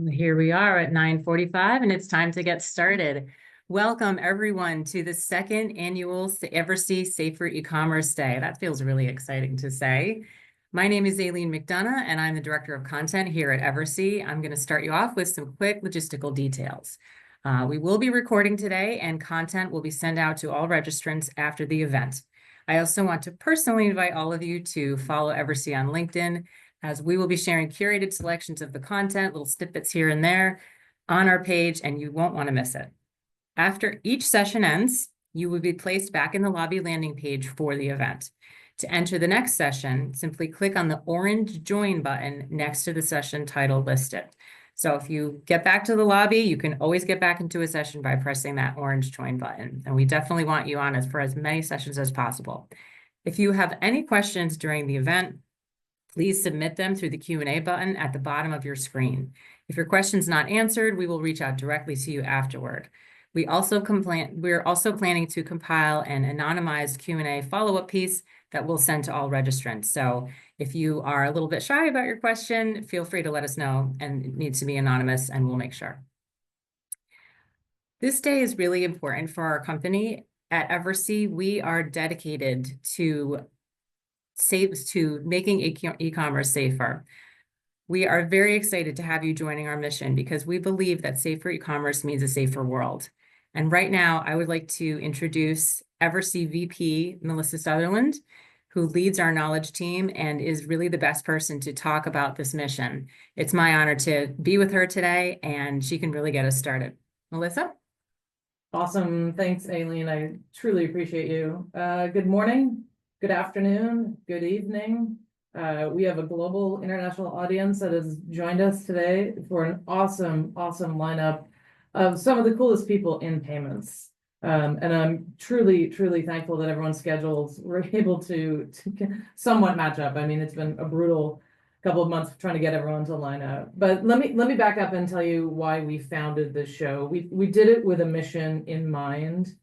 Here we are at 9:45 and it's time to get started. Welcome everyone to the second annual EverC Safer Ecommerce Day. That feels really exciting to say. My name is Aileen McDonough and I'm the Director of Content here at EverC. I'm going to start you off with some quick logistical details. We will be recording today and content will be sent out to all registrants after the event. I also want to personally invite all of you to follow EverC on LinkedIn, as we will be sharing curated selections of the content, little snippets here and there on our page, and you won't want to miss it. After each session ends, you will be placed back in the lobby landing page for the event. To enter the next session, simply click on the orange join button next to the session title listed. So if you get back to the lobby, you can always get back into a session by pressing that orange join button. And we definitely want you on for as many sessions as possible. If you have any questions during the event, please submit them through the Q&A button at the bottom of your screen. If your question's not answered, we will reach out directly to you afterward. We're also planning to compile an anonymized Q&A follow-up piece that we'll send to all registrants. So if you are a little bit shy about your question, feel free to let us know, and it needs to be anonymous and we'll make sure. This day is really important for our company. At EverC, we are dedicated to making e-commerce safer. We are very excited to have you joining our mission because we believe that safer e-commerce means a safer world. And right now, I would like to introduce EverC VP, Melissa Sutherland, who leads our knowledge team and is really the best person to talk about this mission. It's my honor to be with her today, and she can really get us started. Melissa? Awesome. Thanks, Aileen. I truly appreciate you. Good morning, good afternoon, good evening. We have a global international audience that has joined us today for an awesome lineup of some of the coolest people in payments. And I'm truly thankful that everyone's schedules were able to somewhat match up. I mean, it's been a brutal couple of months trying to get everyone to line up. But let me back up and tell you why we founded this show. We did it with a mission in mind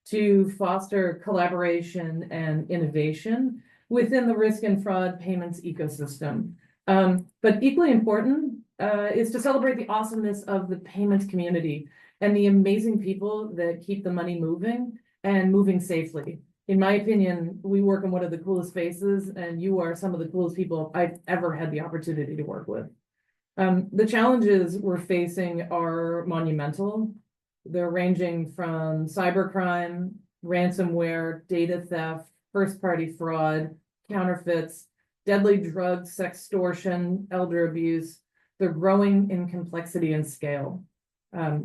to foster collaboration and innovation within the risk and fraud payments ecosystem. But equally important is to celebrate the awesomeness of the payments community and the amazing people that keep the money moving and moving safely. In my opinion, we work in one of the coolest spaces, and you are some of the coolest people I've ever had the opportunity to work with. The challenges we're facing are monumental. They're ranging from cybercrime, ransomware, data theft, first-party fraud, counterfeits, deadly drugs, sextortion, elder abuse. They're growing in complexity and scale.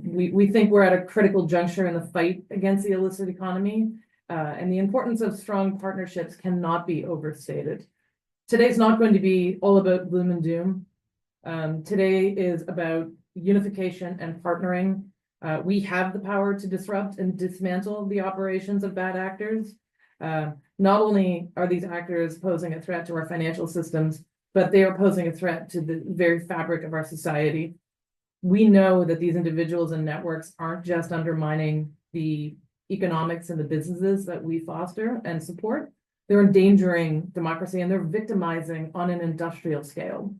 We think we're at a critical juncture in the fight against the illicit economy, and the importance of strong partnerships cannot be overstated. Today's not going to be all about gloom and doom. Today is about unification and partnering. We have the power to disrupt and dismantle the operations of bad actors. Not only are these actors posing a threat to our financial systems, but they are posing a threat to the very fabric of our society. We know that these individuals and networks aren't just undermining the economics and the businesses that we foster and support. They're endangering democracy and they're victimizing on an industrial scale.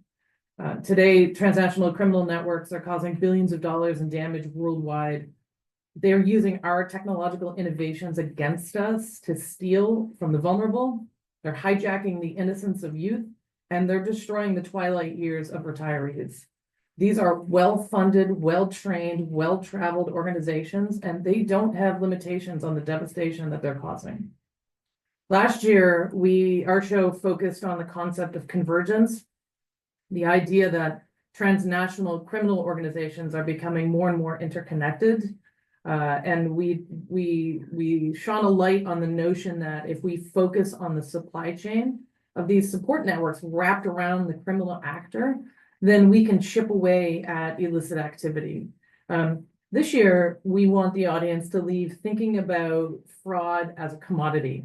Today, transnational criminal networks are causing billions of dollars in damage worldwide. They're using our technological innovations against us to steal from the vulnerable. They're hijacking the innocence of youth, and they're destroying the twilight years of retirees. These are well-funded, well-trained, well-traveled organizations, and they don't have limitations on the devastation that they're causing. Last year, our show focused on the concept of convergence, the idea that transnational criminal organizations are becoming more and more interconnected. And we shone a light on the notion that if we focus on the supply chain of these support networks wrapped around the criminal actor, then we can chip away at illicit activity. This year, we want the audience to leave thinking about fraud as a commodity.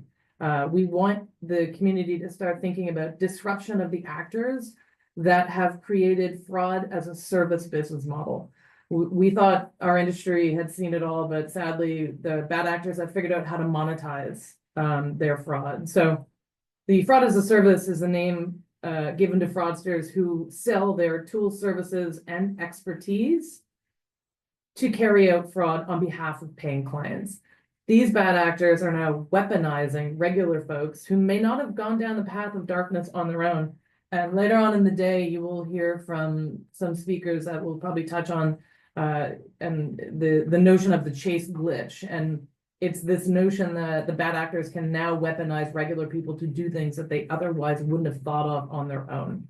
We want the community to start thinking about disruption of the actors that have created fraud as a service business model. We thought our industry had seen it all, but sadly, the bad actors have figured out how to monetize their fraud. So the fraud as a service is the name given to fraudsters who sell their tools, services, and expertise to carry out fraud on behalf of paying clients. These bad actors are now weaponizing regular folks who may not have gone down the path of darkness on their own. And later on in the day, you will hear from some speakers that will probably touch on and the notion of the chase glitch. And it's this notion that the bad actors can now weaponize regular people to do things that they otherwise wouldn't have thought of on their own.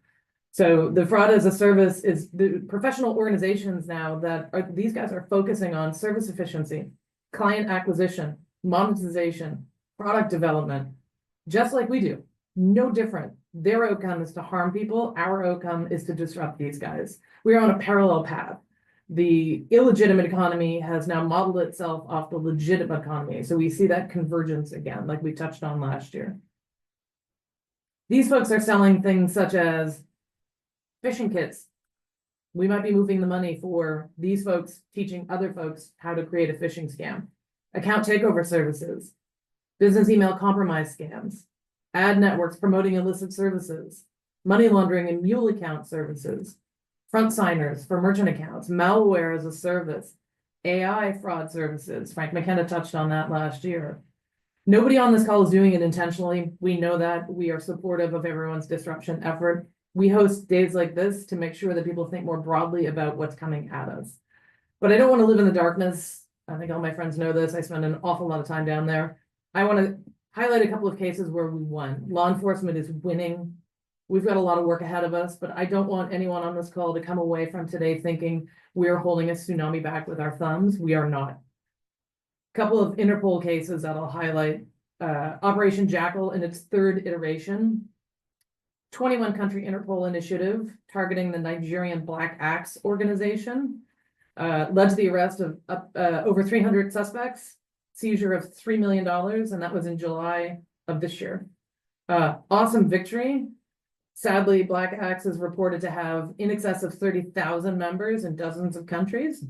So the fraud as a service is the professional organizations now that are, these guys are focusing on service efficiency, client acquisition, monetization, product development, just like we do, no different. Their outcome is to harm people. Our outcome is to disrupt these guys. We are on a parallel path. The illegitimate economy has now modeled itself off the legitimate economy. So we see that convergence again, like we touched on last year. These folks are selling things such as phishing kits. We might be moving the money for these folks teaching other folks how to create a phishing scam, account takeover services, business email compromise scams, ad networks promoting illicit services, money laundering and mule account services, front signers for merchant accounts, malware as a service, AI fraud services. Frank McKenna touched on that last year. Nobody on this call is doing it intentionally. We know that. We are supportive of everyone's disruption effort. We host days like this to make sure that people think more broadly about what's coming at us. But I don't want to live in the darkness. I think all my friends know this. I spend an awful lot of time down there. I want to highlight a couple of cases where we won. Law enforcement is winning. We've got a lot of work ahead of us, but I don't want anyone on this call to come away from today thinking we're holding a tsunami back with our thumbs. We are not. A couple of Interpol cases that I'll highlight. Operation Jackal in its third iteration. 21-country Interpol initiative targeting the Nigerian Black Axe organization led to the arrest of over 300 suspects, seizure of $3 million, and that was in July of this year. Awesome victory. Sadly, Black Axe is reported to have in excess of 30,000 members in dozens of countries.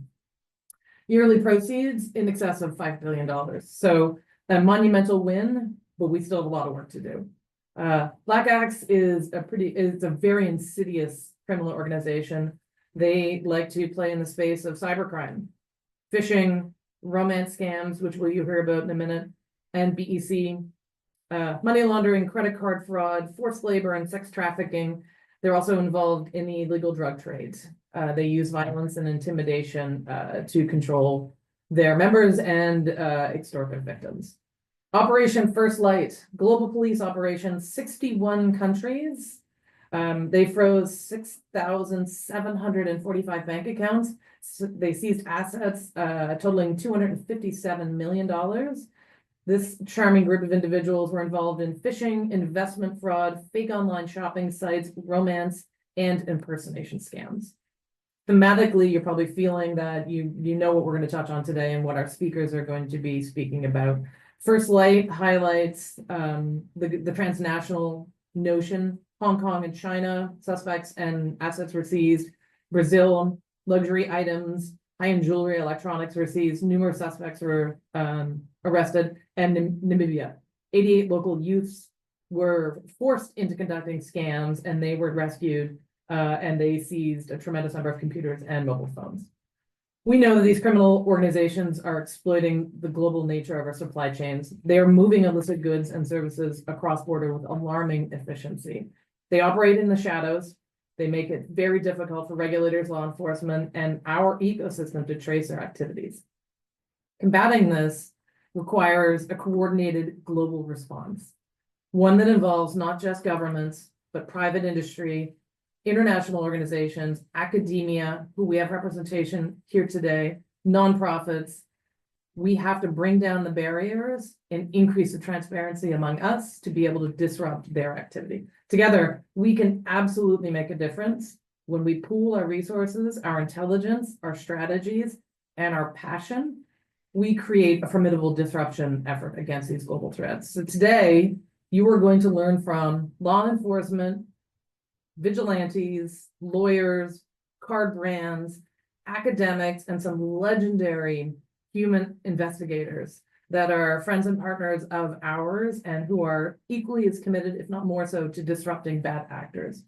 Yearly proceeds in excess of $5 billion. So a monumental win, but we still have a lot of work to do. Black Axe is a very insidious criminal organization. They like to play in the space of cybercrime, phishing, romance scams, which we'll hear about in a minute, and BEC, money laundering, credit card fraud, forced labor, and sex trafficking. They're also involved in the illegal drug trade. They use violence and intimidation to control their members and extort their victims. Operation First Light, global police operation, 61 countries. They froze 6,745 bank accounts. So they seized assets totaling $257 million. This charming group of individuals were involved in phishing, investment fraud, fake online shopping sites, romance, and impersonation scams. Thematically, you're probably feeling that you know what we're going to touch on today and what our speakers are going to be speaking about. First Light highlights the transnational notion. Hong Kong and China, suspects and assets were seized. Brazil, luxury items, high-end jewelry, electronics were seized. Numerous suspects were arrested. And Namibia, 88 local youths were forced into conducting scams, and they were rescued, and they seized a tremendous number of computers and mobile phones. We know that these criminal organizations are exploiting the global nature of our supply chains. They are moving illicit goods and services across border with alarming efficiency. They operate in the shadows. They make it very difficult for regulators, law enforcement, and our ecosystem to trace their activities. Combating this requires a coordinated global response, one that involves not just governments, but private industry, international organizations, academia, who we have representation here today, nonprofits. We have to bring down the barriers and increase the transparency among us to be able to disrupt their activity. Together, we can absolutely make a difference when we pool our resources, our intelligence, our strategies, and our passion. We create a formidable disruption effort against these global threats. So today, you are going to learn from law enforcement, vigilantes, lawyers, card brands, academics, and some legendary human investigators that are friends and partners of ours and who are equally as committed, if not more so, to disrupting bad actors.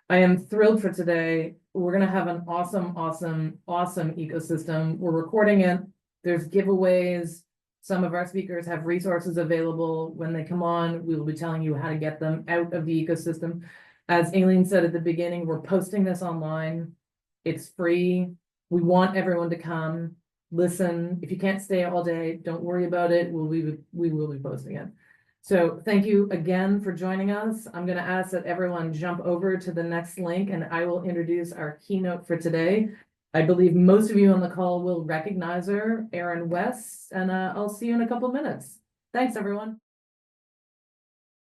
I am thrilled for today. We're gonna have an awesome ecosystem. We're recording it. There's giveaways. Some of our speakers have resources available. When they come on, we will be telling you how to get them out of the ecosystem. As Aileen said at the beginning, we're posting this online. It's free. We want everyone to come, listen. If you can't stay all day, don't worry about it. We will be posting it. So thank you again for joining us. I'm going to ask that everyone jump over to the next link and I will introduce our keynote for today. I believe most of you on the call will recognize her, Erin West, and I'll see you in a couple of minutes. Thanks, everyone.